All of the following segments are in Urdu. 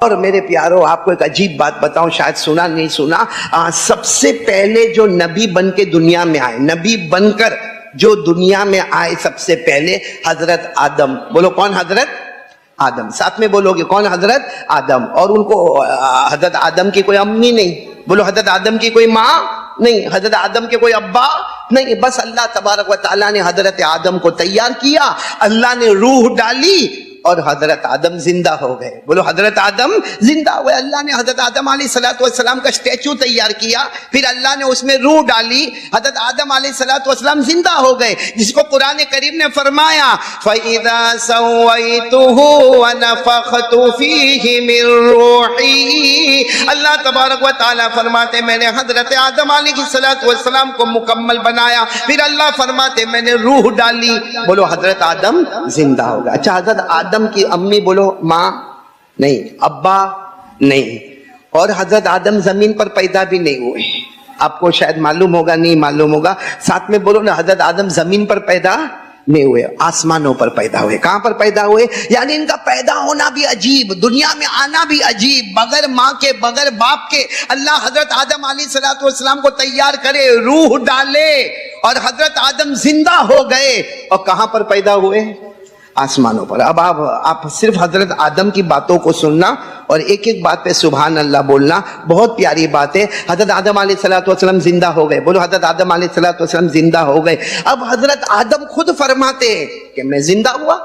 اور میرے پیاروں آپ کو ایک عجیب بات بتاؤں، شاید سنا نہیں سنا، سب سے پہلے جو نبی بن کے دنیا میں آئے، نبی بن کر جو دنیا میں آئے سب سے پہلے حضرت آدم. بولو کون؟ حضرت آدم. ساتھ میں بولو گے کون؟ حضرت آدم. اور ان کو حضرت آدم کی کوئی امی نہیں، بولو حضرت آدم کی کوئی ماں نہیں، حضرت آدم کے کوئی ابا نہیں، بس اللہ تبارک و تعالیٰ نے حضرت آدم کو تیار کیا، اللہ نے روح ڈالی اور حضرت آدم زندہ ہو گئے. بولو حضرت آدم زندہ ہوئے. اللہ نے حضرت آدم علیہ السلام کا اسٹیچو تیار کیا، پھر اللہ نے اس میں روح ڈالی، حضرت آدم علیہ السلام زندہ ہو گئے، جس کو قرآن کریم نے فرمایا فَإِذَا سَوَّيْتُهُ وَنَفَخْتُ فِيهِ مِن رُوحِي. اللہ تبارک و تعالیٰ فرماتے میں نے حضرت آدم علیہ السلام کو مکمل بنایا، پھر اللہ فرماتے میں نے روح ڈالی. بولو حضرت آدم زندہ ہو گیا. اچھا حضرت آدم کی امی بولو ماں نہیں، ابا نہیں، اور حضرت آدم زمین پر پیدا بھی نہیں ہوئے. آپ کو شاید معلوم ہوگا، نہیں معلوم ہوگا، ساتھ میں بولو نا، حضرت آدم زمین پر پیدا نہیں ہوئے، آسمانوں پر پیدا ہوئے. کہاں پر پیدا ہوئے؟ یعنی ان کا پیدا ہونا بھی عجیب، دنیا میں آنا بھی عجیب، بغیر ماں کے بغیر باپ کے اللہ حضرت آدم علیہ السلام کو تیار کرے، روح ڈالے اور حضرت آدم زندہ ہو گئے. اور کہاں پر پیدا ہوئے؟ آسمانوں پر. اب آپ صرف حضرت آدم کی باتوں کو سننا اور ایک ایک بات پہ سبحان اللہ بولنا. بہت پیاری بات ہے. حضرت آدم علیہ السلام زندہ ہو گئے. بولو حضرت آدم علیہ السلام زندہ ہو گئے. اب حضرت آدم خود فرماتے ہیں کہ میں زندہ ہوا،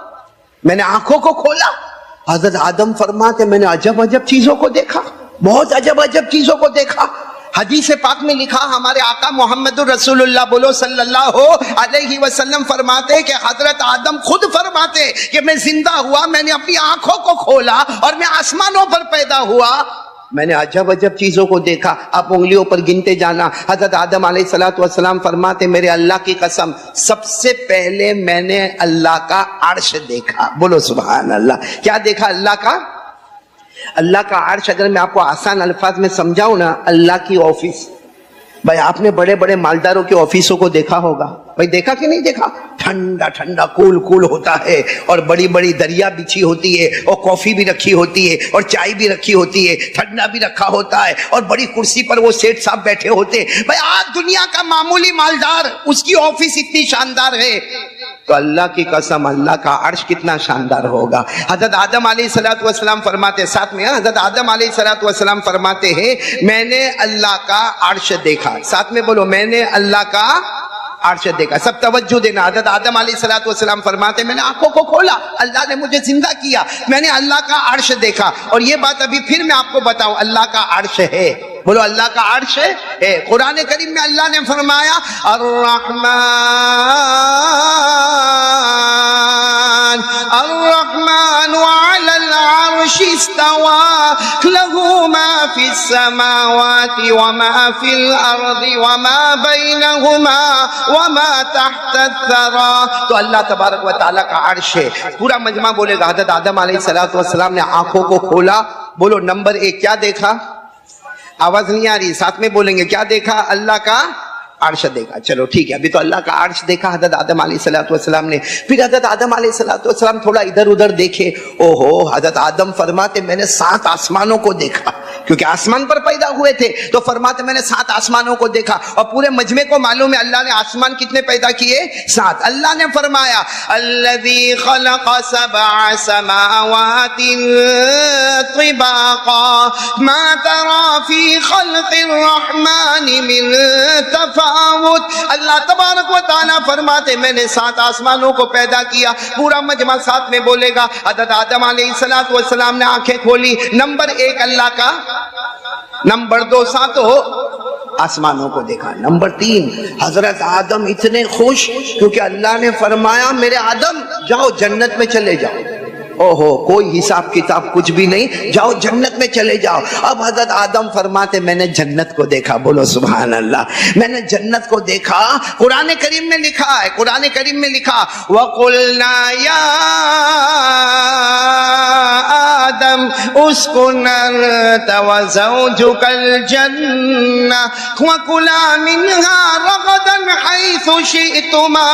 میں نے آنکھوں کو کھولا. حضرت آدم فرماتے میں نے عجب عجب چیزوں کو دیکھا، بہت عجب عجب چیزوں کو دیکھا. حدیث پاک میں لکھا، ہمارے آقا محمد الرسول اللہ بولو صلی اللہ علیہ وسلم فرماتے کہ حضرت آدم خود فرماتے کہ میں زندہ ہوا، میں نے اپنی آنکھوں کو کھولا اور میں آسمانوں پر پیدا ہوا، میں نے عجب عجب چیزوں کو دیکھا. آپ انگلیوں پر گنتے جانا. حضرت آدم علیہ السلام فرماتے میرے اللہ کی قسم سب سے پہلے میں نے اللہ کا عرش دیکھا. بولو سبحان اللہ. کیا دیکھا؟ اللہ کا اللہ کا عرش. اگر میں آپ کو آسان الفاظ میں سمجھاؤں نا، اللہ کی آفس. بھائی آپ نے بڑے بڑے مالداروں کی آفسوں کو دیکھا ہوگا، بھائی دیکھا کہ نہیں دیکھا؟ ٹھنڈا ٹھنڈا کول کول ہوتا ہے، اور بڑی بڑی دریا بچھی ہوتی ہے، اور کافی بھی رکھی ہوتی ہے، اور چائے بھی رکھی ہوتی ہے، ٹھنڈا بھی رکھا ہوتا ہے، اور بڑی کرسی پر وہ سیٹ صاحب بیٹھے ہوتے ہیں. بھائی آج دنیا کا معمولی مالدار، اس کی آفس اتنی شاندار ہے، تو اللہ کی قسم اللہ کا عرش کتنا شاندار ہوگا. حضرت آدم علیہ السلام فرماتے، ساتھ میں حضرت آدم علیہ السلام فرماتے ہیں میں نے اللہ کا عرش دیکھا. ساتھ میں بولو میں نے اللہ کا عرش دیکھا. سب توجہ دینا. حضرت آدم علیہ السلام فرماتے میں نے آنکھوں کو کھولا، اللہ نے مجھے زندہ کیا، میں نے اللہ کا عرش دیکھا. اور یہ بات ابھی پھر میں آپ کو بتاؤں، اللہ کا عرش ہے. بولو اللہ کا عرش ہے. قرآن کریم میں اللہ نے فرمایا الرحمن علی العرش استوى له ما في السماوات وما في الارض وما بينهما وما تحت الثرى. تو اللہ تبارک و تعالیٰ کا عرش ہے. پورا مجمع بولے گا حضرت آدم علیہ السلام نے آنکھوں کو کھولا. بولو نمبر 1 کیا دیکھا؟ آواز نہیں آ رہی، ساتھ میں بولیں گے. کیا دیکھا؟ اللہ کا عرش دیکھا. چلو ٹھیک ہے، ابھی تو اللہ کا عرش دیکھا حضرت آدم علیہ السلام نے. پھر حضرت آدم علیہ السلام تھوڑا ادھر ادھر دیکھے. اوہو، حضرت آدم فرماتے میں نے 7 آسمانوں کو دیکھا، کیونکہ آسمان پر پیدا ہوئے تھے تو فرماتے میں نے 7 آسمانوں کو دیکھا. اور پورے مجمع کو معلوم ہے اللہ نے آسمان کتنے پیدا کیے؟ 7. اللہ نے فرمایا الذی خلق 7 سماوات طباقا ما ترى فی خلق الرحمن من تفاوت. اللہ تبارک و تعالیٰ فرماتے میں نے 7 آسمانوں کو پیدا کیا. پورا مجمع ساتھ میں بولے گا. حضرت آدم علیہ السلام نے آنکھیں کھولی. نمبر 1 اللہ کا، نمبر 2 7 آسمانوں کو دیکھا. نمبر 3 حضرت آدم اتنے خوش کیونکہ اللہ نے فرمایا میرے آدم جاؤ جنت میں چلے جاؤ. اوہو، کوئی حساب کتاب کچھ بھی نہیں، جاؤ جنت میں چلے جاؤ. اب حضرت آدم فرماتے میں نے جنت کو دیکھا. بولو سبحان اللہ. میں نے جنت کو دیکھا. قرآن کریم میں لکھا ہے، قرآن کریم میں لکھا وَقُلْنَا يَا آدم اسكن أنت وزوجك الجنة وكلا منها رغدا حيث شئتما.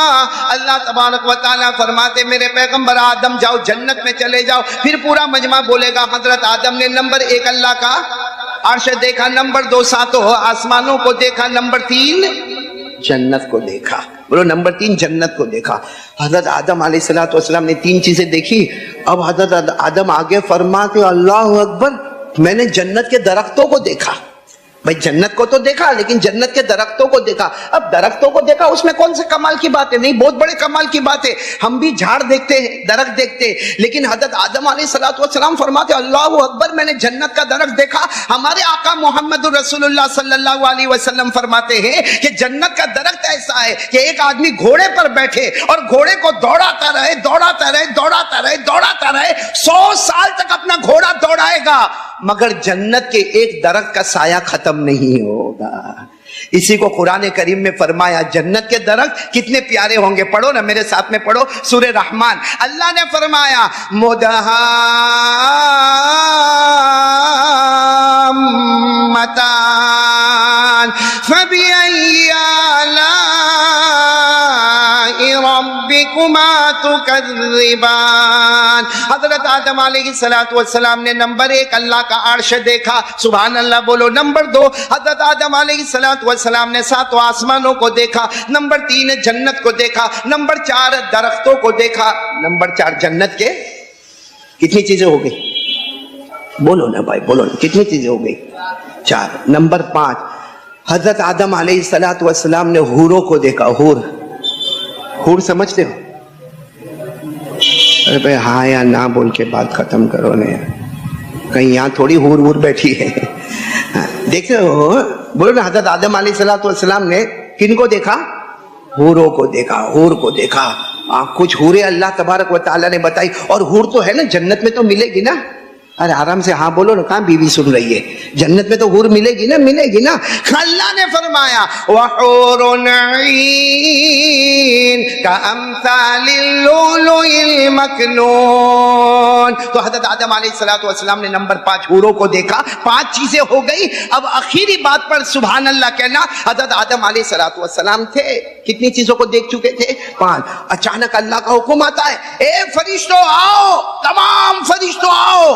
اللہ تبارک و تعالیٰ فرماتے میرے پیغمبر آدم جاؤ جنت میں میں چلے جاؤ. پھر پورا مجمع بولے گا حضرت آدم نے نمبر 1 اللہ کا عرش دیکھا, نمبر 2 ساتوں آسمانوں کو دیکھا, نمبر 3 جنت کو دیکھا. بولو نمبر 3 جنت کو دیکھا. حضرت آدم علیہ السلام نے 3 چیزیں دیکھی. اب حضرت آدم آگے فرماتے اللہ اکبر, میں نے جنت کے درختوں کو دیکھا. بھائی جنت کو تو دیکھا لیکن جنت کے درختوں کو دیکھا. اب درختوں کو دیکھا اس میں کون سے کمال کی بات ہے؟ نہیں, بہت بڑے کمال کی بات ہے. ہم بھی جھاڑ دیکھتے ہیں, درخت دیکھتے ہیں, لیکن حضرت آدم علیہ السلام فرماتے اللہ اکبر, میں نے جنت کا درخت دیکھا. ہمارے آقا محمد رسول اللہ صلی اللہ علیہ وسلم فرماتے ہیں کہ جنت کا درخت ایسا ہے کہ ایک آدمی گھوڑے پر بیٹھے اور گھوڑے کو دوڑاتا رہے, دوڑاتا رہے, دوڑاتا رہے, دوڑاتا رہے, 100 سال تک اپنا گھوڑا دوڑائے گا, مگر جنت کے ایک درخت کا سایہ ختم نہیں ہوگا. اسی کو قرآن کریم میں فرمایا. جنت کے درخت کتنے پیارے ہوں گے, پڑھو نا میرے ساتھ میں پڑھو سورہ رحمان. اللہ نے فرمایا مدہامتان فبأي آلاء ربكما تكذبان. حضرت آدم علیہ السلام نے نمبر 1 اللہ کا عرش دیکھا, سبحان اللہ بولو. نمبر 2 حضرت آدم علیہ السلام نے 7 آسمانوں کو دیکھا. نمبر 3 جنت کو دیکھا. نمبر 4 درختوں کو دیکھا. نمبر 4 جنت کے کتنی چیزیں ہو گئی؟ بولو نا بھائی, بولو نا, کتنی چیزیں ہو گئی؟ 4. نمبر 5 حضرت آدم علیہ السلام نے حوروں کو دیکھا. حور سمجھتے ہو؟ ارے بھائی ہاں یا نہ بول کے بات ختم کرو نا, کہیں یہاں تھوڑی حور بیٹھی ہے. دیکھتے ہو, بولو نا. حضرت آدم علیہ السلام نے کن کو دیکھا؟ حوروں کو دیکھا. حور کو دیکھا. کچھ حوریں اللہ تبارک و تعالیٰ نے بتائی, اور حور تو ہے نا جنت میں, تو ملے گی نا. ارے آرام سے ہاں بولو نا, کہاں بیوی سن رہی ہے؟ جنت میں تو حور ملے گی نا, ملے گی نا. اللہ نے فرمایا وحور عین کامثال اللؤلؤ المکنون. تو حضرت آدم علیہ السلام نے نمبر 5 حوروں کو دیکھا. 5 چیزیں ہو گئی. اب آخری بات پر سبحان اللہ کہنا. حضرت آدم علیہ السلام تھے, کتنی چیزوں کو دیکھ چکے تھے؟ 5. اچانک اللہ کا حکم آتا ہے, اے فرشتوں آؤ, تمام فرشتوں آؤ.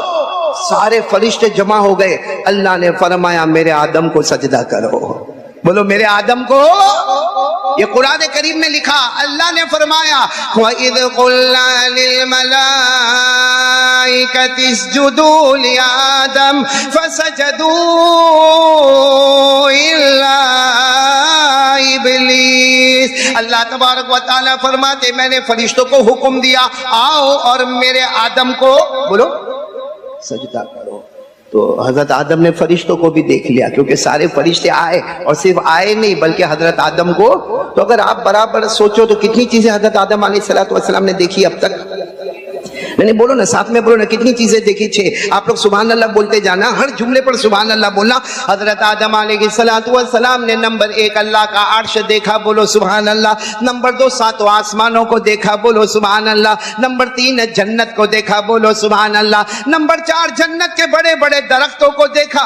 سارے فرشتے جمع ہو گئے. اللہ نے فرمایا میرے آدم کو سجدہ کرو. بولو میرے آدم کو. یہ قرآن کریم میں لکھا. اللہ نے فرمایا وَإِذْ قُلْنَا لِلْمَلَائِكَةِ اسْجُدُوا لِآدَمَ فَسَجَدُوا إِلَّا ابلیس. اللہ تبارک و تعالیٰ فرماتے میں نے فرشتوں کو حکم دیا آؤ اور میرے آدم کو بولو سجدہ کرو. تو حضرت آدم نے فرشتوں کو بھی دیکھ لیا, کیونکہ سارے فرشتے آئے, اور صرف آئے نہیں بلکہ حضرت آدم کو. تو اگر آپ برابر سوچو تو کتنی چیزیں حضرت آدم علیہ السلام نے دیکھی اب تک؟ نہیں بولو نا, ساتھ میں بولو نا, کتنی چیزیں دیکھی؟ 6. آپ لوگ سبحان اللہ بولتے جانا, ہر جملے پر سبحان اللہ بولنا. حضرت آدم علیہ السلام نے نمبر 1 اللہ کا عرش دیکھا, بولو سبحان اللہ. نمبر 2 7 آسمانوں کو دیکھا, بولو سبحان اللہ. نمبر 3 جنت کو دیکھا, بولو سبحان اللہ. نمبر 4 جنت کے بڑے بڑے درختوں کو دیکھا,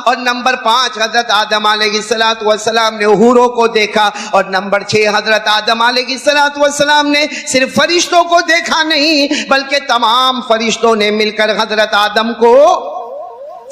اور نمبر 5 حضرت آدم علیہ السلام نے حوروں کو دیکھا, اور نمبر 6 حضرت آدم علیہ السلام نے صرف فرشتوں کو دیکھا نہیں بلکہ تمام فرشتوں نے مل کر حضرت آدم کو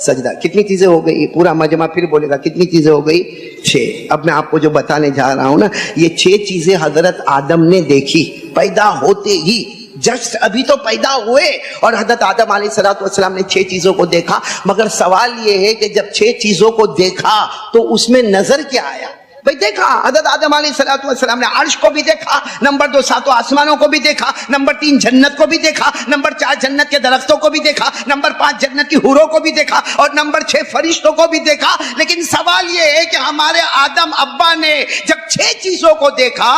سجدہ. کتنی چیزیں ہو گئی؟ پورا مجمع پھر بولے گا کتنی چیزیں ہو گئی؟ 6. اب میں آپ کو جو بتانے جا رہا ہوں نا, یہ 6 چیزیں حضرت آدم نے دیکھی پیدا ہوتے ہی, جسٹ ابھی تو پیدا ہوئے, اور حضرت آدم علیہ السلام نے 6 چیزوں کو دیکھا. مگر سوال یہ ہے کہ جب 6 چیزوں کو دیکھا تو اس میں نظر کیا آیا؟ بھئی دیکھا حضرت آدم علیہ السلام نے عرش کو بھی دیکھا, نمبر 2 7 آسمانوں کو بھی دیکھا, نمبر 3 جنت کو بھی دیکھا, نمبر 4 جنت کے درختوں کو بھی دیکھا, نمبر 5 جنت کی حوروں کو بھی دیکھا, اور نمبر 6 فرشتوں کو بھی دیکھا. لیکن سوال یہ ہے کہ ہمارے آدم ابا نے جب 6 چیزوں کو دیکھا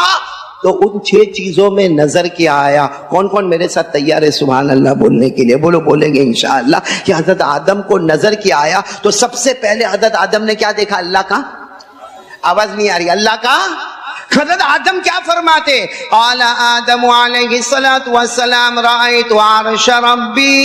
تو ان 6 چیزوں میں نظر کیا آیا؟ کون کون میرے ساتھ تیار ہے سبحان اللہ بولنے کے لیے؟ بولو بولیں گے انشاءاللہ کہ حضرت آدم کو نظر کیا آیا. تو سب سے پہلے حضرت آدم نے کیا دیکھا؟ اللہ کا, آواز نہیں آ رہی, اللہ کا حضرت آدم کیا فرماتے؟ قال آدم علیہ الصلوۃ والسلام رأیت عرش ربی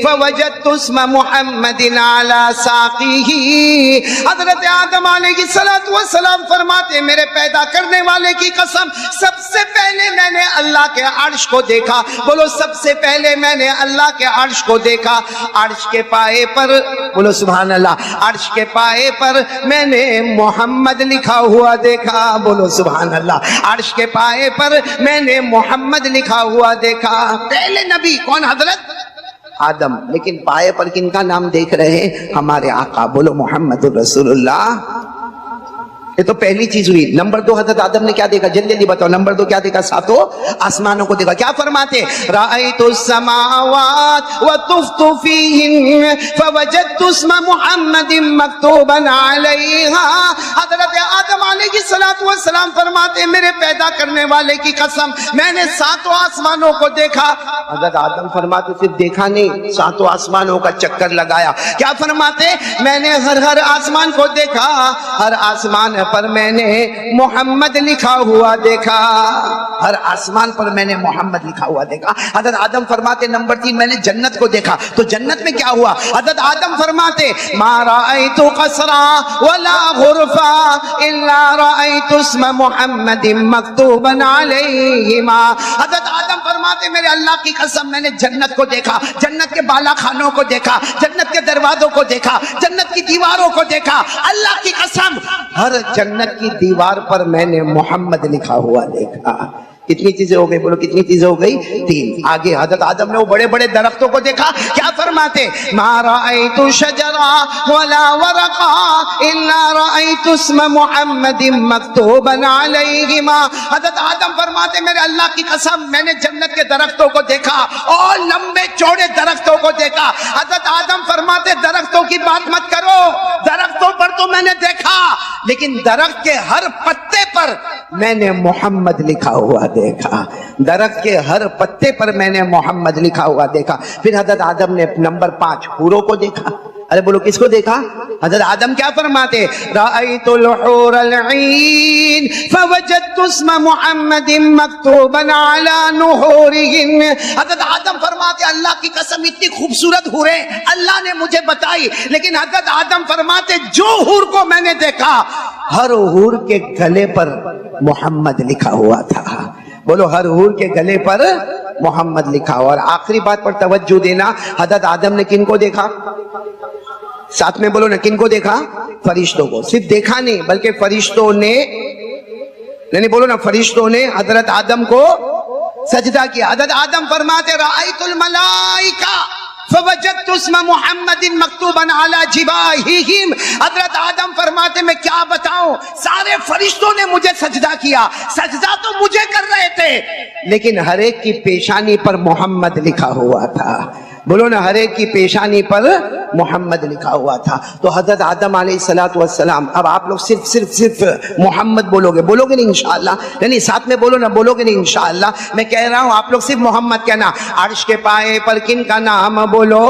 فوجدت اسم محمد علی ساقیہ۔ حضرت آدم علیہ الصلوۃ والسلام فرماتے میرے پیدا کرنے والے کی قسم سب سے پہلے میں نے اللہ کے عرش کو دیکھا۔ بولو سب سے پہلے میں نے اللہ کے عرش کو دیکھا۔ عرش کے پائے پر، بولو سبحان اللہ، عرش کے پائے پر میں نے محمد لکھا ہوا دیکھا۔ بولو سبحان اللہ، عرش کے پائے پر میں نے محمد لکھا ہوا دیکھا۔ پہلے نبی کون؟ حضرت آدم۔ لیکن پائے پر کن کا نام دیکھ رہے ہیں؟ ہمارے آقا۔ بولو محمد الرسول اللہ۔ یہ تو پہلی چیز ہوئی۔ نمبر 2 حضرت آدم نے کیا دیکھا؟ جلدی جلدی بتاؤ۔ نمبر 2 کیا دیکھا؟ ساتوں آسمانوں کو دیکھا۔ کیا فرماتے؟ رأیت السماوات وطفت فیہن فوجدت اسم محمد مکتوبا علیہا۔ حضرت آدم علیہ السلام فرماتے میرے پیدا کرنے والے کی قسم میں نے ساتوں آسمانوں کو دیکھا۔ حضرت آدم فرماتے صرف دیکھا نہیں، ساتوں آسمانوں کا چکر لگایا۔ کیا فرماتے؟ میں نے ہر آسمان کو دیکھا، ہر آسمان پر میں نے محمد لکھا ہوا دیکھا۔ ہر آسمان پر میں نے محمد لکھا ہوا دیکھا۔ حضرت آدم فرماتے نمبر 3 میں نے جنت کو دیکھا۔ تو جنت میں کیا ہوا؟ حضرت آدم فرماتے ما رأیت قصرا ولا غرفا الا رأیت اسم محمد مکتوبا علیہما۔ حضرت آدم فرماتے میرے اللہ کی قسم میں نے جنت کو دیکھا، جنت کے بالا خانوں کو دیکھا، جنت کے دروازوں کو دیکھا، جنت کی دیواروں کو دیکھا۔ اللہ کی قسم ہر جنت کی دیوار پر میں نے محمد لکھا ہوا دیکھا۔ کتنی چیزیں ہو گئی؟ بولو کتنی چیزیں ہو گئی؟ 3۔ آگے حضرت آدم نے وہ بڑے بڑے درختوں کو دیکھا۔ کیا فرماتے؟ ما رأیت شجرا ولا ورقا الا رأیت اسم محمد مکتوبا علیہما۔ حضرت آدم فرماتے میرے اللہ کی قسم میں نے جنت کے درختوں کو دیکھا اور لمبے چوڑے درختوں کو دیکھا۔ حضرت آدم فرماتے درختوں کی بات مت کرو، درختوں پر تو میں نے دیکھا لیکن درخت کے ہر پتے پر میں نے محمد لکھا ہوا دیکھا۔ درخت کے ہر پتے پر میں نے محمد لکھا ہوا دیکھا۔ پھر حضرت آدم نے نمبر 5 حوروں کو دیکھا۔ ارے بولو کس کو دیکھا؟ حضرت آدم کیا فرماتے؟ رأیت الحور العین فوجدت اسم محمد مکتوبا علی نحورہن۔ حضرت آدم فرماتے اللہ کی قسم اتنی خوبصورت حوریں اللہ نے مجھے بتائی، لیکن حضرت آدم فرماتے جو حور کو میں نے دیکھا ہر حور کے گلے پر محمد لکھا ہوا تھا۔ بولو ہر حور کے گلے پر محمد لکھا ہوا۔ اور آخری بات پر توجہ دینا، حضرت آدم نے کن کو دیکھا؟ ساتھ میں بولو نا، کن کو دیکھا؟ فرشتوں کو۔ صرف دیکھا نہیں بلکہ فرشتوں نے، نہیں بولو نا، فرشتوں نے حضرت آدم کو سجدہ کیا۔ حضرت آدم فرماتے رأیت الملائکہ فوجدت اسم محمد مکتوبا علی جباہہم۔ حضرت آدم فرماتے میں کیا بتاؤں، سارے فرشتوں نے مجھے سجدہ کیا، سجدہ تو مجھے کر رہے تھے لیکن ہر ایک کی پیشانی پر محمد لکھا ہوا تھا۔ بولو نا، ہر ایک کی پیشانی پر محمد لکھا ہوا تھا۔ تو حضرت آدم علیہ السلام، اب آپ لوگ صرف محمد بولو گے نہیں انشاءاللہ؟ نہیں ساتھ میں بولو نا، بولو گے نہیں انشاءاللہ؟ میں کہہ رہا ہوں آپ لوگ صرف محمد کہنا۔ عرش کے پائے پر کن کا نام؟ بولو،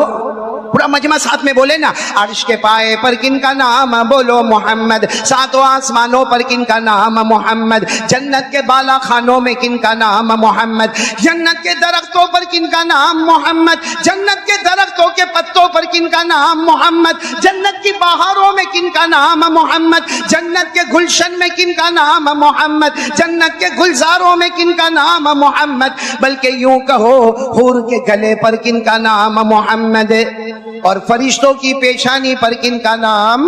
پورا مجمع ساتھ میں بولے نا۔ عرش کے پائے پر کن کا نام؟ بولو محمد۔ ساتوں آسمانوں پر کن کا نام؟ محمد۔ جنت کے بالا خانوں میں کن کا نام؟ محمد۔ جنت کے درختوں پر کن کا نام؟ محمد۔ جنت کے درختوں کے پتوں پر کن کا نام؟ محمد۔ جنت کی بہاروں میں کن کا نام؟ محمد۔ جنت کے گلشن میں کن کا نام؟ محمد۔ جنت کے گلزاروں میں کن کا نام؟ محمد۔ بلکہ یوں کہو حور کے گلے پر کن کا نام؟ محمد، اور فرشتوں کی پیشانی پر کن کا نام؟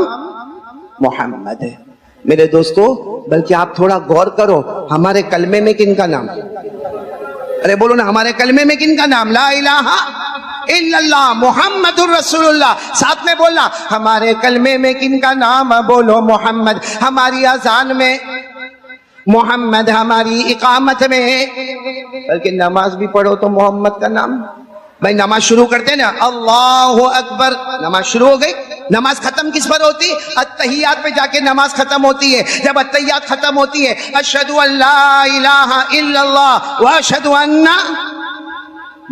محمد ہے۔ میرے دوستو بلکہ آپ تھوڑا غور کرو، ہمارے کلمے میں کن کا نام؟ ارے بولو نا، ہمارے کلمے میں کن کا نام؟ لا الہ الا اللہ محمد الرسول اللہ۔ ساتھ میں بولنا، ہمارے کلمے میں کن کا نام؟ بولو محمد۔ ہماری اذان میں محمد، ہماری اقامت میں، بلکہ نماز بھی پڑھو تو محمد کا نام۔ بھائی نماز شروع کرتے نا، اللہ اکبر، نماز شروع ہو گئی۔ نماز ختم کس پر ہوتی؟ اتحیات پہ جا کے نماز ختم ہوتی ہے۔ جب اتحیات ختم ہوتی ہے، اشہدو ان لا الہ الا اللہ واشہدو ان،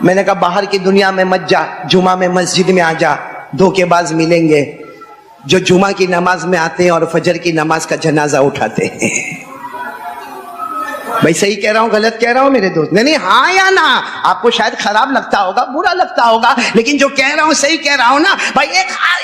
میں نے کہا باہر کی دنیا میں مت جا، جمعہ میں مسجد میں آ جا، دھوکے باز ملیں گے جو جمعہ کی نماز میں آتے ہیں اور فجر کی نماز کا جنازہ اٹھاتے ہیں۔ بھائی صحیح کہہ رہا ہوں غلط کہہ رہا ہوں میرے دوست؟ نہیں ہاں یا نا؟ آپ کو شاید خراب لگتا ہوگا، برا لگتا ہوگا، لیکن جو کہہ رہا ہوں صحیح کہہ رہا ہوں نا بھائی۔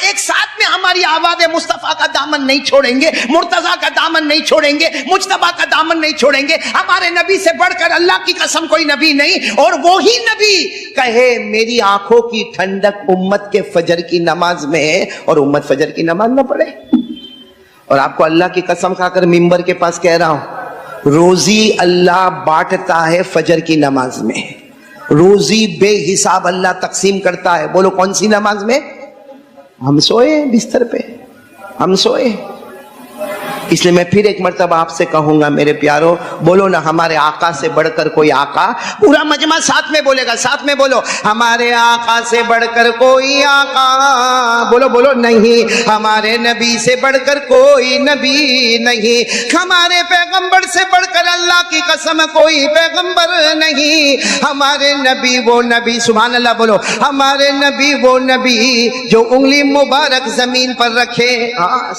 ایک ساتھ میں ہماری آواز مصطفیٰ کا دامن نہیں چھوڑیں گے، مرتضیٰ کا دامن نہیں چھوڑیں گے، مجتبیٰ کا دامن نہیں چھوڑیں گے۔ ہمارے نبی سے بڑھ کر اللہ کی قسم کوئی نبی نہیں، اور وہی نبی کہے میری آنکھوں کی ٹھنڈک امت کے فجر کی نماز میں ہے، اور امت فجر کی نماز نہ پڑھے۔ اور آپ کو اللہ کی قسم کھا کر ممبر کے پاس کہہ رہا ہوں، روزی اللہ بانٹتا ہے فجر کی نماز میں، روزی بے حساب اللہ تقسیم کرتا ہے۔ بولو کون سی نماز میں؟ ہم سوئے بستر پہ، ہم سوئے۔ اس لیے میں پھر ایک مرتبہ آپ سے کہوں گا میرے پیارو، بولو نا ہمارے آقا سے بڑھ کر کوئی آقا۔ پورا مجمع ساتھ میں بولے گا، ساتھ میں بولو، ہمارے آقا سے بڑھ کر کوئی آقا، بولو بولو، نہیں ہمارے نبی سے بڑھ کر کوئی نبی نہیں، ہمارے پیغمبر سے بڑھ کر اللہ کی قسم کوئی پیغمبر نہیں، ہمارے نبی وہ نبی، سبحان اللہ بولو، ہمارے نبی وہ نبی جو انگلی مبارک زمین پر رکھے۔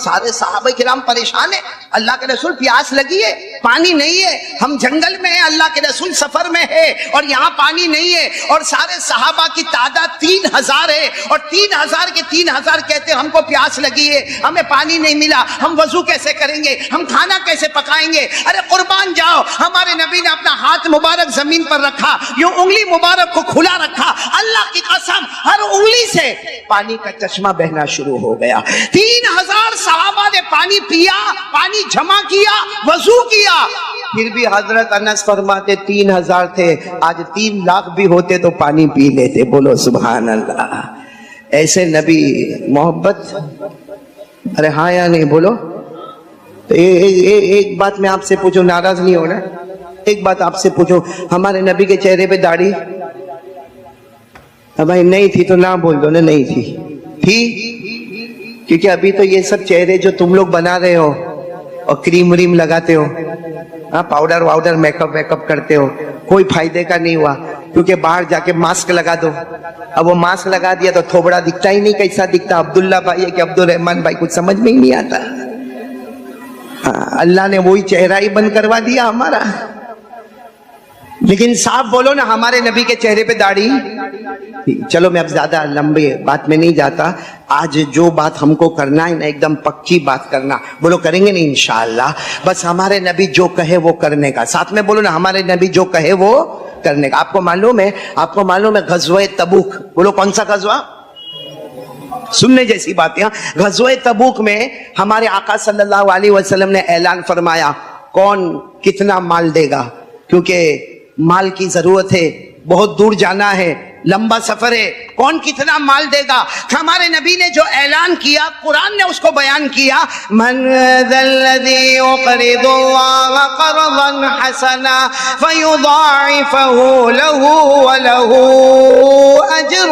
سارے صحابہ کرام پریشان ہیں، اللہ کے رسول پیاس لگی ہے، پانی نہیں ہے، ہم جنگل میں ہیں، اللہ کے رسول سفر میں ہے اور یہاں پانی نہیں ہے، اور سارے صحابہ کی تعداد 3000 ہے، اور 3000 کے 3000 کہتے ہیں ہم کو پیاس لگی ہے، ہمیں پانی نہیں ملا، ہم وضو کیسے کریں گے، ہم کھانا کیسے پکائیں گے؟ ارے قربان جاؤ، ہمارے نبی نے اپنا ہاتھ مبارک زمین پر رکھا، یوں انگلی مبارک کو کھلا رکھا، اللہ کی قسم ہر انگلی سے پانی کا چشمہ بہنا شروع ہو گیا۔ 3000 صحابہ نے پانی پیا، پانی جمع کیا، وضو کیا، پھر بھی حضرت انس فرماتے 3000 تھے، آج 3 لاکھ بھی ہوتے تو پانی پی لیتے۔ بولو سبحان اللہ۔ ایسے نبی محبت، ارے ہاں یا نہیں بولو؟ تو ایک بات میں آپ سے پوچھوں، ناراض نہیں ہونا، ایک بات آپ سے پوچھوں، ہمارے نبی کے چہرے پہ داڑھی بھائی نہیں تھی تو نہ بول دو نا، نہیں تھی، کیونکہ ابھی تو یہ سب چہرے جو تم لوگ بنا رہے ہو اور کریم وریم لگاتے ہو، پاؤڈر واؤڈر میک اپ کرتے ہو، کوئی فائدے کا نہیں ہوا، کیونکہ باہر جا کے ماسک لگا دو۔ اب وہ ماسک لگا دیا تو تھوبڑا دکھتا ہی نہیں، کیسا دکھتا؟ عبداللہ بھائی ہے کہ عبد الرحمن بھائی، کچھ سمجھ میں ہی نہیں آتا۔ اللہ نے وہی چہرہ ہی بند کروا دیا ہمارا۔ لیکن صاحب بولو نا ہمارے نبی کے چہرے پہ داڑھی۔ چلو میں اب زیادہ لمبی بات میں نہیں جاتا، آج جو بات ہم کو کرنا ہے نا ایک دم پکی بات کرنا، بولو کریں گے نا انشاءاللہ؟ بس ہمارے نبی جو کہے وہ کرنے کا، ساتھ میں بولو نا ہمارے نبی جو کہے وہ کرنے کا۔ آپ کو معلوم ہے غزوہ تبوک، بولو کون سا غزوہ؟ سننے جیسی باتیں۔ غزوہ تبوک میں ہمارے آقا صلی اللہ علیہ وسلم نے اعلان فرمایا کون کتنا مال دے گا، کیونکہ مال کی ضرورت ہے، بہت دور جانا ہے، لمبا سفر ہے، کون کتنا مال دے گا؟ ہمارے نبی نے جو اعلان کیا قرآن نے اس کو بیان کیا، من ذا الذی یقرض اللہ قرضا حسنا فیضاعفہ لہ ولہ اجر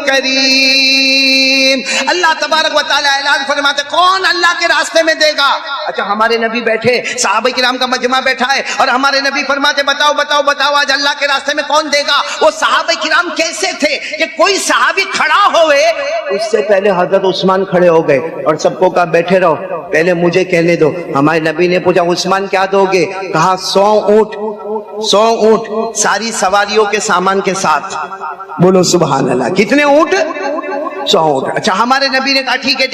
کریم۔ اللہ تبارک و تعالی اعلان فرماتے کون اللہ کے راستے میں دے گا؟ اچھا ہمارے نبی بیٹھے، صحابہ کرام کا مجمع بیٹھا ہے، اور ہمارے نبی فرماتے بتاؤ بتاؤ بتاؤ آج اللہ کے راستے میں کون دے گا؟ وہ صحابہ کرام کیسے تھے کہ کوئی صحابی کھڑا ہوئے، اس سے پہلے حضرت عثمان کھڑے ہو گئے اور سب کو کہا بیٹھے رہو، پہلے مجھے کہنے دو۔ ہمارے نبی نے پوچھا عثمان کیا دو گے؟ کہا 100 اونٹ ساری سواریوں کے سامان کے ساتھ۔ بولو سبحان اللہ، کتنے اونٹ؟ 100 اونٹ۔ اچھا ہمارے نبی نے کہا ٹھیک ہے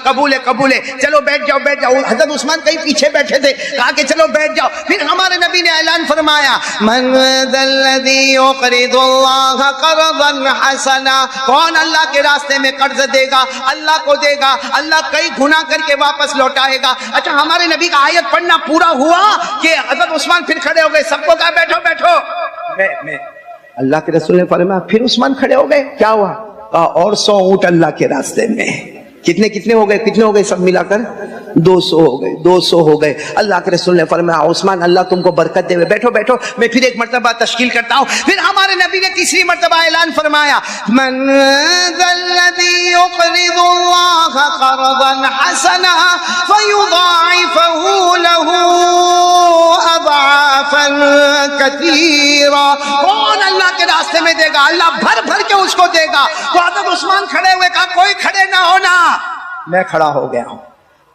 قبول ہے قبول ہے، چلو بیٹھ جاؤ بیٹھ جاؤ۔ حضرت عثمان کہیں پیچھے بیٹھے تھے، کہا کہ چلو بیٹھ جاؤ۔ پھر ہمارے نبی نے اعلان فرمایا من ذا الذی یقرض اللہ قرضا حسنا، کون اللہ کے راستے میں قرض دے گا، اللہ کو دے گا، اللہ کئی گناہ کر کے واپس لوٹائے گا۔ اچھا ہمارے نبی کا آیت پڑھنا پورا ہوا کہ حضرت عثمان پھر کھڑے ہو گئے، سب کو کہا بیٹھو بیٹھو۔ اللہ کے رسول نے فرمایا پھر عثمان کھڑے ہو گئے، کیا ہوا؟ اور 100 اونٹ اللہ کے راستے میں۔ کتنے ہو گئے سب ملا کر؟ 200 ہو گئے، 200 ہو گئے۔ اللہ کے رسول نے فرمایا عثمان اللہ تم کو برکت دے، بیٹھو بیٹھو، میں پھر ایک مرتبہ تشکیل کرتا ہوں۔ پھر ہمارے نبی نے تیسری مرتبہ اعلان فرمایا من ذا الذی یقرض اللہ قرضا حسنا فیضاعفہ لہ اضعافا کثیرا. کون اللہ کے راستے میں دے گا؟ اللہ بھر بھر کے اس کو دے گا. تو حضرت عثمان کھڑے ہوئے کہا کوئی کھڑے نہ ہونا. میں کھڑا ہو گیا ہوں.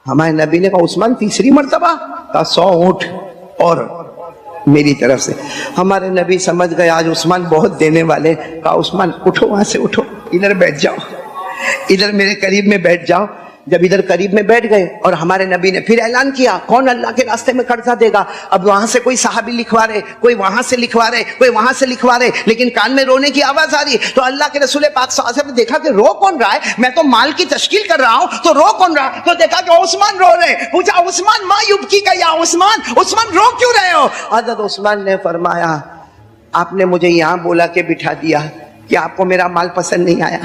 ہمارے نبی نے کہا عثمان تیسری مرتبہ؟ کہا 100 اونٹ اور میری طرف سے. ہمارے نبی سمجھ گئے آج عثمان بہت دینے والے. کہا عثمان اٹھو وہاں سے, اٹھو ادھر بیٹھ جاؤ, ادھر میرے قریب میں بیٹھ جاؤ. جب ادھر قریب میں بیٹھ گئے اور ہمارے نبی نے پھر اعلان کیا کون اللہ کے راستے میں قرضہ دے گا. اب وہاں سے کوئی صحابی لکھوا رہے, کوئی وہاں سے لکھوا رہے, کوئی وہاں سے لکھوا رہے, لیکن کان میں رونے کی آواز آ رہی. تو اللہ کے رسول پاک صلی اللہ علیہ وسلم نے دیکھا کہ رو کون رہا ہے, میں تو مال کی تشکیل کر رہا ہوں, تو رو کون رہا ہے؟ تو دیکھا کہ عثمان رو رہے. پوچھا عثمان ما یبکی کا یا عثمان, عثمان رو کیوں رہے ہو؟ حضرت عثمان نے فرمایا آپ نے مجھے یہاں بولا کے بٹھا دیا کہ آپ کو میرا مال پسند نہیں آیا.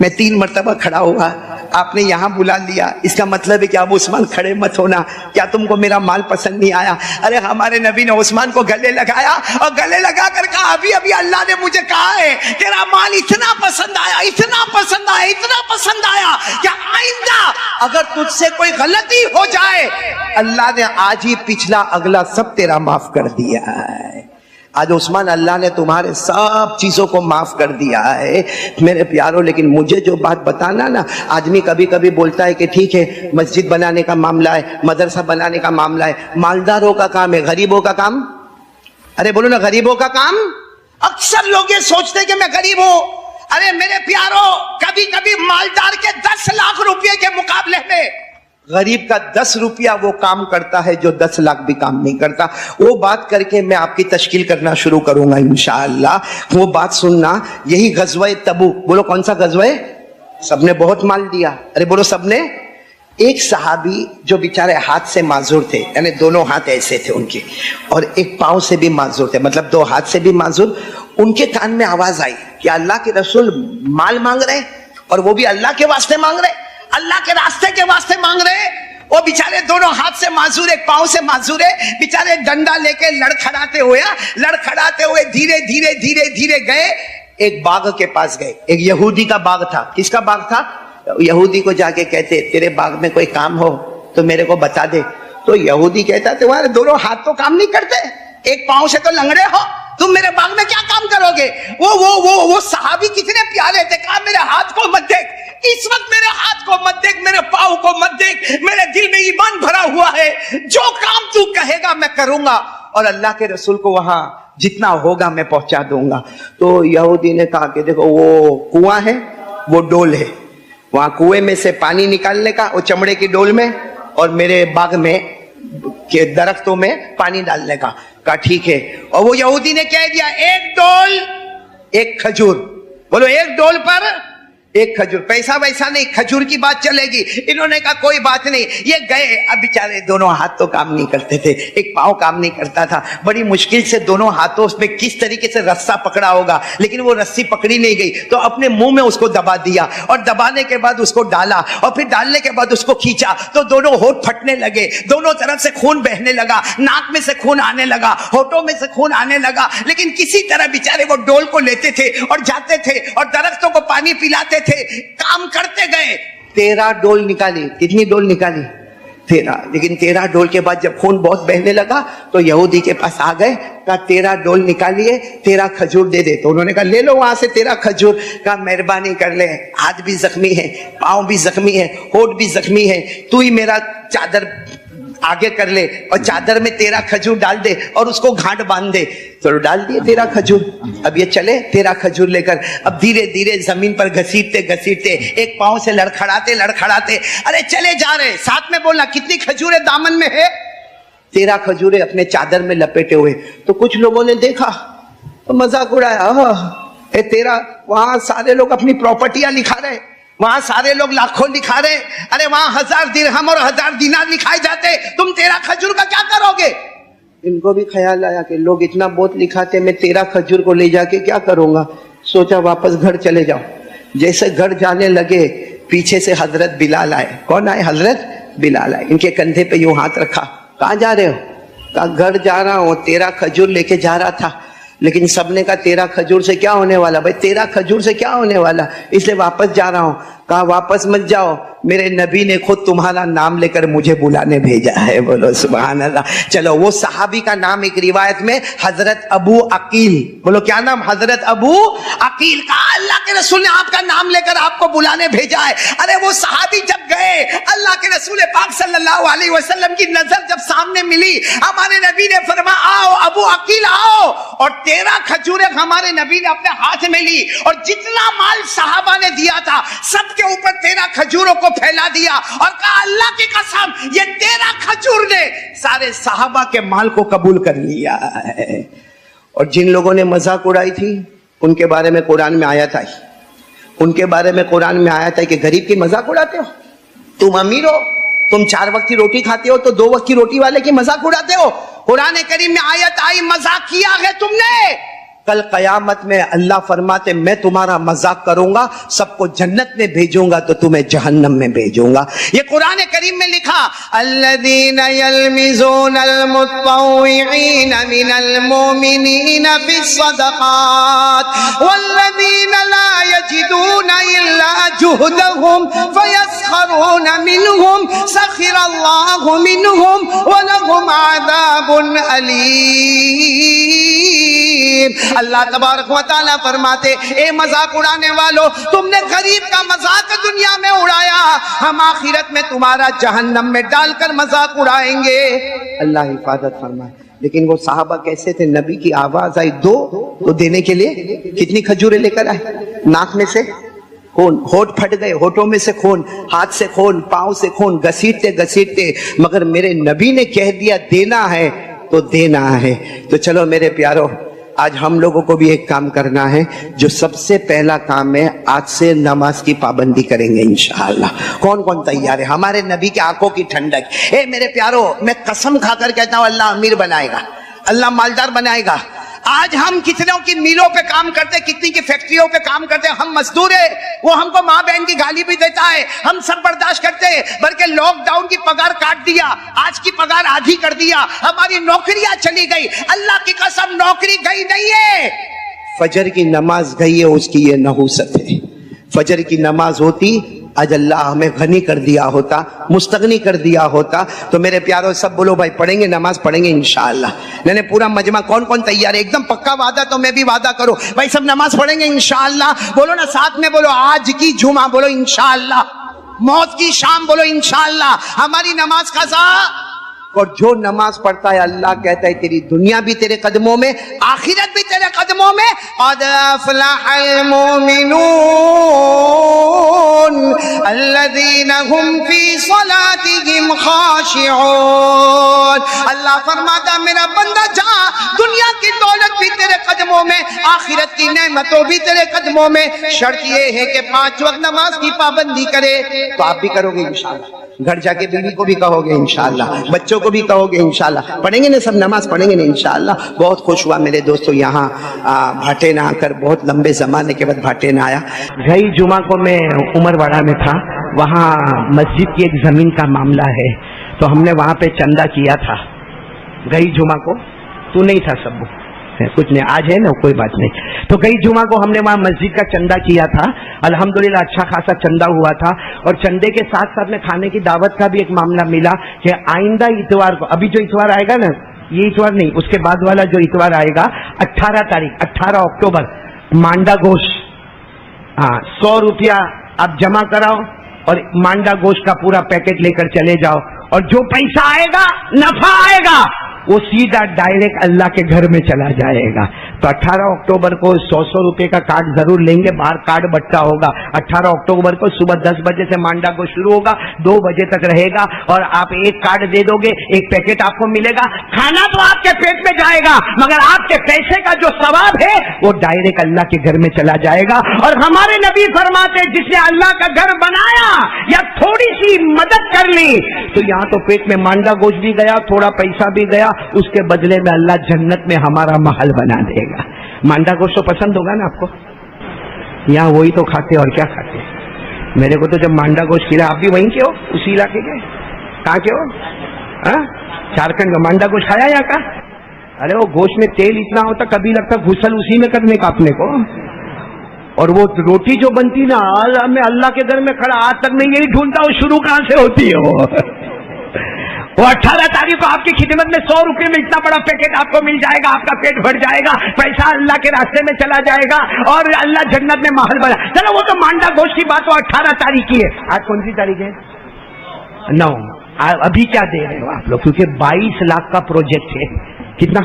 میں 3 مرتبہ کھڑا ہوا, آپ نے یہاں بلا لیا, اس کا مطلب ہے کہ اب عثمان کھڑے مت ہونا, کیا تم کو میرا مال پسند نہیں آیا؟ ارے ہمارے نبی نے عثمان کو گلے لگایا اور گلے لگا کر کہا ابھی ابھی اللہ نے مجھے کہا ہے تیرا مال اتنا پسند آیا, اتنا پسند آیا, اتنا پسند آیا کہ آئندہ اگر تجھ سے کوئی غلطی ہو جائے اللہ نے آج ہی پچھلا اگلا سب تیرا معاف کر دیا ہے. آج عثمان اللہ نے تمہارے سب چیزوں کو معاف کر دیا ہے میرے پیاروں. لیکن مجھے جو بات بتانا نا, آدمی کبھی کبھی بولتا ہے کہ ٹھیک ہے مسجد بنانے کا معاملہ ہے, مدرسہ بنانے کا معاملہ ہے, مالداروں کا کام ہے, غریبوں کا کام. ارے بولو نا غریبوں کا کام. اکثر لوگ یہ سوچتے ہیں کہ میں غریب ہوں. ارے میرے پیاروں کبھی کبھی مالدار کے 10 لاکھ روپے کے مقابلے میں غریب کا 10 روپیہ وہ کام کرتا ہے جو 10 لاکھ بھی کام نہیں کرتا. وہ بات کر کے میں آپ کی تشکیل کرنا شروع کروں گا انشاءاللہ. وہ بات سننا. یہی غزوہ تبوک, بولو کون سا غزوہ ہے؟ سب نے بہت مال دیا. ارے بولو سب نے. ایک صحابی جو بیچارے ہاتھ سے معذور تھے, یعنی دونوں ہاتھ ایسے تھے ان کے, اور ایک پاؤں سے بھی معذور تھے, مطلب 2 ہاتھ سے بھی معذور. ان کے کان میں آواز آئی کہ اللہ کے رسول مال مانگ رہے, اور وہ بھی اللہ کے واسطے مانگ رہے, اللہ کے راستے کے واسطے مانگ رہے. وہ بیچارے دونوں ہاتھ سے معذور, ایک پاؤں سے معذور ہے. بیچارے ڈنڈا لے کے لڑکھڑاتے ہوئے دھیرے دھیرے دھیرے دھیرے گئے. ایک باغ کے پاس گئے. ایک یہودی کا باغ تھا. کس کا باغ تھا؟ یہودی کو جا کے کہتے تیرے باغ میں کوئی کام ہو تو میرے کو بتا دے. تو یہودی کہتا تمہارے دونوں ہاتھ تو کام نہیں کرتے, ایک پاؤں سے تو لنگڑے ہو, تم میرے باغ میں کیا کام کرو گے؟ وہ صحابی کتنے پیارے تھے. کہا میرے ہاتھ کو مت دیکھ, اس وقت میرے ہاتھ کو مت دیکھ, میرے پاؤں کو مت دیکھ, میرے دل میں ایمان بھرا ہوا ہے, جو کام تو کہے گا میں کروں گا, اور اللہ کے رسول کو وہاں جتنا ہوگا میں پہنچا دوں گا. تو یہودی نے کہا کہ دیکھو وہ کنواں ہے, وہ ڈول ہے, وہاں کنویں میں سے پانی نکالنے کا, وہ چمڑے کی ڈول میں, اور میرے باغ میں کے درختوں میں پانی ڈالنے کا. کہا ٹھیک ہے. اور وہ یہودی نے کہہ دیا ایک ڈول ایک کھجور. بولو ایک ڈول پر ایک کھجور. پیسہ ویسا نہیں, کھجور کی بات چلے گی. انہوں نے کہا کوئی بات نہیں. یہ گئے. اب بیچارے دونوں ہاتھ تو کام نہیں کرتے تھے, ایک پاؤں کام نہیں کرتا تھا. بڑی مشکل سے دونوں ہاتھوں میں کس طریقے سے رسا پکڑا ہوگا, لیکن وہ رسی پکڑی نہیں گئی. تو اپنے منہ میں اس کو دبا دیا, اور دبانے کے بعد اس کو ڈالا, اور پھر ڈالنے کے بعد اس کو کھینچا تو دونوں ہونٹ پھٹنے لگے, دونوں طرف سے خون بہنے لگا, ناک میں سے خون آنے لگا, ہونٹوں میں سے خون آنے لگا. لیکن کسی طرح بیچارے وہ ڈول کو لیتے تھے اور جاتے تھے اور درختوں کو پانی پلاتے تھے, کام کرتے گئے. 13 ڈول نکالی. کتنی ڈول نکالی؟ 13. لیکن 13 ڈول کے بعد جب خون بہت بہنے لگا تو یہودی کے پاس آ گئے. کہا 13 ڈول نکالیے, 13 کھجور دے دے. تو انہوں نے کہا لے لو وہاں سے 13 کھجور. کہا مہربانی کر لے, ہاتھ بھی زخمی ہے, پاؤں بھی زخمی ہے, ہونٹ بھی زخمی ہے, تو ہی میرا چادر آگے کر لے اور چادر میں 13 کھجور ڈال دے اور اس کو گھاٹ باندھ دے. تو ڈال دیے 13 کھجور. اب یہ چلے 13 کھجور لے کر, اب دھیرے دھیرے زمین پر گھسیٹتے ایک پاؤں سے لڑکھڑاتے, ارے چلے جا رہے. ساتھ میں بولنا کتنی کھجوریں دامن میں ہے؟ 13 کھجوریں اپنے چادر میں لپیٹے ہوئے. تو کچھ لوگوں نے دیکھا تو مذاق اڑایا, 13. وہاں سارے لوگ اپنی پراپرٹیاں لکھا رہے, وہاں سارے لوگ لاکھوں لکھا رہے. ارے وہاں 1000 درہم اور 1000 دینار لکھائے جاتے, تم 13 کھجور کا کیا کرو گے؟ ان کو بھی خیال آیا کہ لوگ اتنا بہت لکھاتے, میں 13 کھجور کو لے جا کے کیا کروں گا. سوچا واپس گھر چلے جاؤ. جیسے گھر جانے لگے پیچھے سے حضرت بلال آئے. کون آئے؟ حضرت بلال آئے. ان کے کندھے پہ یوں ہاتھ رکھا. کہاں جا رہے ہو؟ کہا گھر جا رہا ہوں, 13 کھجور لے کے جا رہا تھا, لیکن سب نے کہا 13 کھجور سے کیا ہونے والا. بھائی 13 کھجور سے کیا ہونے والا, اس لیے واپس جا رہا ہوں. کہا واپس مت جاؤ، میرے نبی نے خود تمہارا نام لے کر مجھے بلانے بھیجا ہے. بولو سبحان اللہ. چلو وہ صحابی کا نام ایک روایت میں حضرت ابو عقیل. بولو کیا نام؟ حضرت ابو عقیل. کہا اللہ کے رسول نے آپ کا نام لے کر آپ کو بلانے بھیجا ہے. ارے وہ صحابی جب گئے، اللہ کے رسول پاک صلی اللہ علیہ وسلم کی نظر جب سامنے ملی، ہمارے نبی نے فرمایا آؤ ابو عقیل آؤ. اور 13 کھجوریں ہمارے نبی نے اپنے ہاتھ میں لی، اور جتنا مال صحابہ نے دیا تھا سب کے اوپر 13 کھجوروں کو پھیلا دیا، اور کہا اللہ کی قسم یہ 13 کھجور نے سارے صحابہ کے مال کو قبول کر لیا ہے. اور جن لوگوں نے مذاق اڑائی تھی ان کے بارے میں قرآن میں آیت آئی، ان کے بارے میں قرآن میں آیت ہے کہ غریب کی مذاق اڑاتے ہو، تم امیر ہو، تم 4 وقت کی روٹی کھاتے ہو تو 2 وقت کی روٹی والے کی مذاق اڑاتے ہو. قرآن کریم میں آیت آئی مذاق کیا ہے تم نے. کل قیامت میں اللہ فرماتے میں تمہارا مذاق کروں گا، سب کو جنت میں بھیجوں گا تو تمہیں جہنم میں بھیجوں گا. یہ قرآن کریم میں لکھا الذین یلمزون المتطوعین من المؤمنین فی الصدقات والذین لا یجدون الا جہدهم فیسخرون منهم سخر اللہ منهم ولهم عذاب علیم. اللہ تبارک و تعالیٰ فرماتے اے مذاق اڑانے والو، تم نے غریب کا مذاق دنیا میں اڑایا، ہم آخرت میں تمہارا جہنم میں ڈال کر مذاق اڑائیں گے. اللہ حفاظت فرمائے. لیکن وہ صحابہ کیسے تھے؟ نبی کی آواز آئی دو تو دینے کے لیے کتنی کھجوریں لے کر آئے؟ ناک میں سے خون، ہونٹ پھٹ گئے، ہونٹوں میں سے خون، ہاتھ سے خون، پاؤں سے خون، گھسیٹتے گھسیٹتے، مگر میرے نبی نے کہہ دیا دینا ہے تو دینا ہے. تو چلو میرے پیارو، آج ہم لوگوں کو بھی ایک کام کرنا ہے. جو سب سے پہلا کام ہے، آج سے نماز کی پابندی کریں گے انشاءاللہ. کون کون تیار ہے؟ ہمارے نبی کے آنکھوں کی ٹھنڈک. اے میرے پیارو، میں قسم کھا کر کہتا ہوں اللہ امیر بنائے گا، اللہ مالدار بنائے گا. آج ہم کتنوں کی میلوں پہ کام کرتے، کتنی کی فیکٹریوں پہ کام کرتے، ہم مزدور ہیں، وہ ہم کو ماں بہن کی گالی بھی دیتا ہے، ہم سب برداشت کرتے ہیں. بلکہ لاک ڈاؤن کی پگار کاٹ دیا، آج کی پگار آدھی کر دیا، ہماری نوکریاں چلی گئی. اللہ کی قسم نوکری گئی نہیں ہے، فجر کی نماز گئی ہے، اس کی یہ نحوست ہے. فجر کی نماز ہوتی آج اللہ ہمیں غنی کر دیا ہوتا، مستغنی کر دیا ہوتا. تو میرے پیاروں سب بولو بھائی پڑھیں گے، نماز پڑھیں گے انشاءاللہ. میں نے پورا مجمع کون کون تیار ہے؟ ایک دم پکا وعدہ تو میں بھی وعدہ کروں بھائی سب نماز پڑھیں گے انشاءاللہ. بولو نا ساتھ میں، بولو آج کی جمعہ، بولو انشاءاللہ. موت کی شام، بولو انشاءاللہ. ہماری نماز قضا. اور جو نماز پڑھتا ہے اللہ کہتا ہے تیری دنیا بھی تیرے قدموں میں، آخرت بھی تیرے قدموں میں. قد افلح المؤمنون الذین هم فی صلاتهم خاشعون. اللہ فرماتا میرا بندہ جا، دنیا کی دولت بھی تیرے قدموں میں، آخرت کی نعمتوں بھی تیرے قدموں میں. شرط یہ ہے کہ 5 وقت نماز کی پابندی کرے. تو آپ بھی کرو گے انشاءاللہ، گھر جا کے بیوی کو بھی کہو گے انشاءاللہ، بچوں کو بھی کہو گے انشاءاللہ. پڑھیں گے نا سب نماز پڑھیں گے نا انشاءاللہ. بہت خوش ہوا میرے دوستو یہاں بھاٹے نہ آ کر، بہت لمبے زمانے کے بعد بھاٹے نہ آیا. گئی جمعہ کو میں عمر واڑہ میں تھا، وہاں مسجد کی ایک زمین کا معاملہ ہے، تو ہم نے وہاں پہ چندہ کیا تھا. گئی جمعہ کو تو نہیں تھا، سب کچھ نہیں، آج ہے نا کوئی بات نہیں. تو گئی جمعہ کو ہم نے وہاں مسجد کا چندہ کیا تھا، الحمدللہ اچھا خاصا چندہ ہوا تھا. اور چندے کے ساتھ ساتھ میں کھانے کی دعوت کا بھی ایک معاملہ ملا کہ آئندہ اتوار کو، ابھی جو اتوار آئے گا نا، یہ اتوار نہیں، اس کے بعد والا جو اتوار آئے گا 18 تاریخ 18 اکتوبر، مانڈا گوشت 100 روپیہ آپ جمع کراؤ اور مانڈا گوشت کا پورا پیکٹ لے کر چلے جاؤ. اور جو پیسہ آئے گا، نفع آئے گا، وہ سیدھا ڈائریکٹ اللہ کے گھر میں چلا جائے گا. تو 18 اکتوبر کو 100 روپے کا کارڈ ضرور لیں گے، باہر کارڈ بٹا ہوگا. 18 اکتوبر کو صبح 10 بجے سے مانڈا کو شروع ہوگا، 2 بجے تک رہے گا. اور آپ ایک کارڈ دے دو گے، ایک پیکٹ آپ کو ملے گا. کھانا تو آپ کے پیٹ میں جائے گا، مگر آپ کے پیسے کا جو ثواب ہے وہ ڈائریکٹ اللہ کے گھر میں چلا جائے گا. اور ہمارے نبی فرماتے جس نے اللہ کا گھر بنایا یا تھوڑی سی مدد کر لی، تو یہاں تو پیٹ میں مانڈا گوشت بھی گیا، تھوڑا پیسہ بھی گیا، اس کے بدلے میں اللہ جنت میں ہمارا محل بنا دے گا. مانڈا گوشت تو پسند ہوگا نا آپ کو؟ یہاں وہی تو کھاتے اور کیا کھاتے. میرے کو تو جب مانڈا گوشت کھلا، آپ بھی وہیں کے ہو، اسی علاقے کے؟ کہاں کے ہو؟ جھارکھنڈ کا مانڈا گوشت کھایا یہاں کا؟ ارے وہ گوشت میں تیل اتنا ہوتا کبھی لگتا گھسل اسی میں کرنے کا اپنے کو. اور وہ روٹی جو بنتی نا، میں اللہ کے گھر میں کھڑا آج تک میں یہی ڈھونڈتا ہوں شروع کہاں سے ہوتی ہے وہ 18 تاریخ کو آپ کی خدمت میں 100 روپے میں اتنا بڑا پیکٹ آپ کو مل جائے گا، آپ کا پیٹ بھر جائے گا، پیسہ اللہ کے راستے میں چلا جائے گا اور اللہ جنت میں محل بنا. چلو وہ تو مانڈا گوشت کی بات، وہ 18 تاریخ کی ہے. آج کون سی تاریخ ہے؟ 9. ابھی کیا دے رہے ہو آپ لوگ؟ کیونکہ 22 لاکھ کا پروجیکٹ ہے. کتنا؟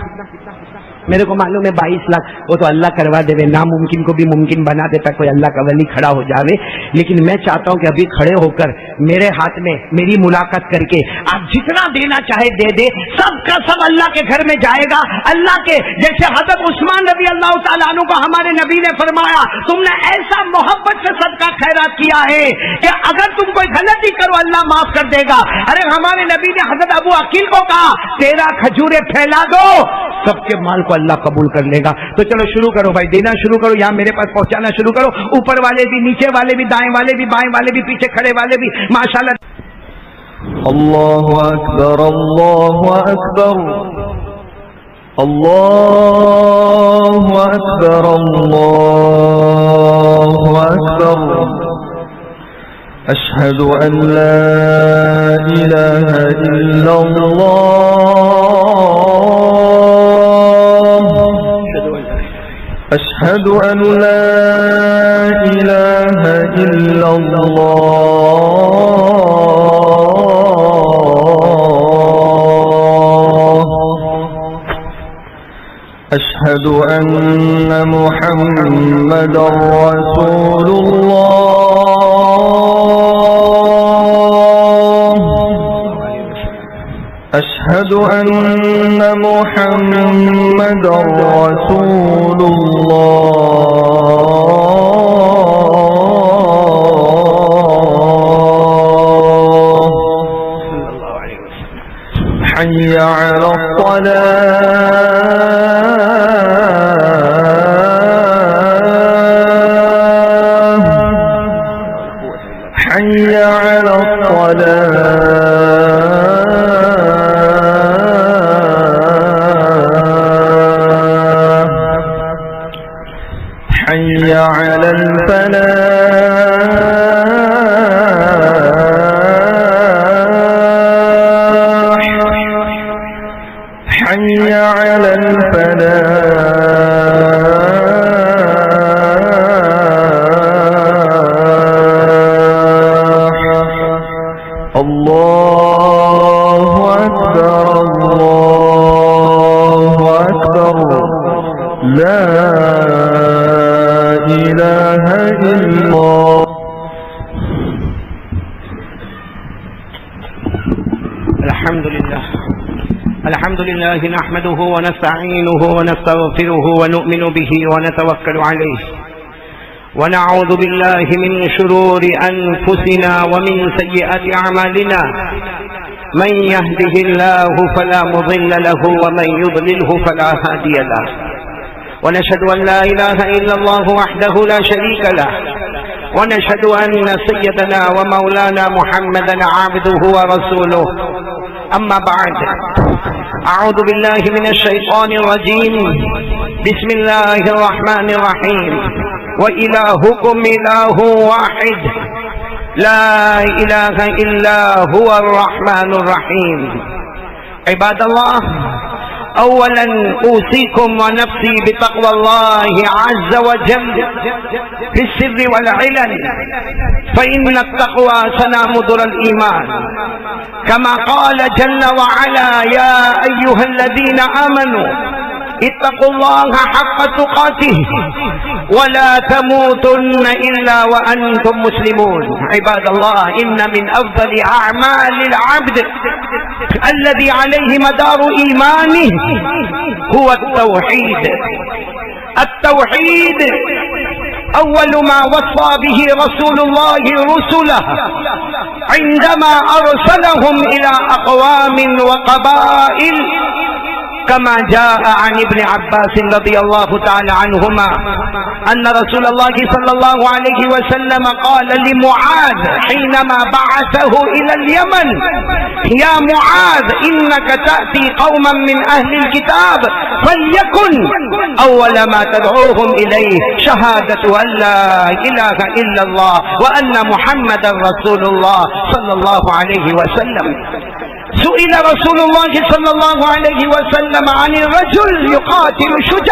میرے کو معلوم ہے 22 لاکھ. وہ تو اللہ کروا دے، ناممکن کو بھی ممکن بنا دیتا کوئی اللہ کا ولی کھڑا ہو جاوے. لیکن میں چاہتا ہوں کہ ابھی کھڑے ہو کر میرے ہاتھ میں میری ملاقات کر کے آپ جتنا دینا چاہے دے دے، سب کا سب اللہ کے گھر میں جائے گا. اللہ کے جیسے حضرت عثمان رضی اللہ تعالیٰ عنہ کو ہمارے نبی نے فرمایا تم نے ایسا محبت سے صدقہ خیرات کیا ہے کہ اگر تم کوئی غلطی کرو اللہ معاف کر دے گا. ارے ہمارے نبی نے حضرت ابو عقیل کو کہا 13 کھجوریں پھیلا دو، سب کے مال کو اللہ قبول کر لے گا. تو چلو شروع کرو بھائی، دینا شروع کرو، یہاں میرے پاس پہنچانا شروع کرو. اوپر والے بھی، نیچے والے بھی، دائیں والے بھی، بائیں والے بھی، پیچھے کھڑے والے بھی، ماشاءاللہ. اللہ اکبر اللہ اکبر اللہ اکبر اللہ اکبر. اشہد ان لا الہ الا اللہ، اشہد ان لا الہ الا اللہ، اشہد ان محمد رسول اللہ، اشہد ان محمد رسول اللہ. حي على الصلاة، حي على الصلاة، حي على الفلاح، حي على الفلاح. الله أكبر الله أكبر، لا إله إلا الله. الحمد لله نحمده ونستعينه ونستغفره ونؤمن به ونتوكل عليه، ونعوذ بالله من شرور أنفسنا ومن سيئات أعمالنا. من يهده الله فلا مضل له ومن يضلله فلا هادي له، ونشهد أن لا إله إلا الله وحده لا شريك له، ونشهد أن سيدنا ومولانا محمدا عبده ورسوله. أما بعد، أعوذ بالله من الشيطان الرجيم. بسم الله الرحمن الرحيم. وإلهكم إله واحد لا إله إلا هو الرحمن الرحيم. عباد الله، أولا أوصيكم ونفسي بتقوى الله عز وجل في السر والعلن، فإن التقوى سنامدر الإيمان، كما قال جل وعلا يا أيها الذين آمنوا اتقوا الله حق تقاته ولا تموتن إلا وأنتم مسلمون. عباد الله، إن من أفضل أعمال العبد الذي عليه مدار إيمانه هو التوحيد. التوحيد أول ما وصى به رسول الله رسله عندما أرسلهم إلى أقوام وقبائل كما جاء عن ابن عباس رضي الله تعالى عنهما أن رسول الله صلى الله عليه وسلم قال لمعاذ حينما بعثه إلى اليمن: يا معاذ إنك تأتي قوما من أهل الكتاب فليكن أول ما تدعوهم إليه شهادة أن لا إله إلا الله وأن محمدا رسول الله صلى الله عليه وسلم. سئل رسول الله صلى الله عليه وسلم عن الرجل يقاتل شجاعا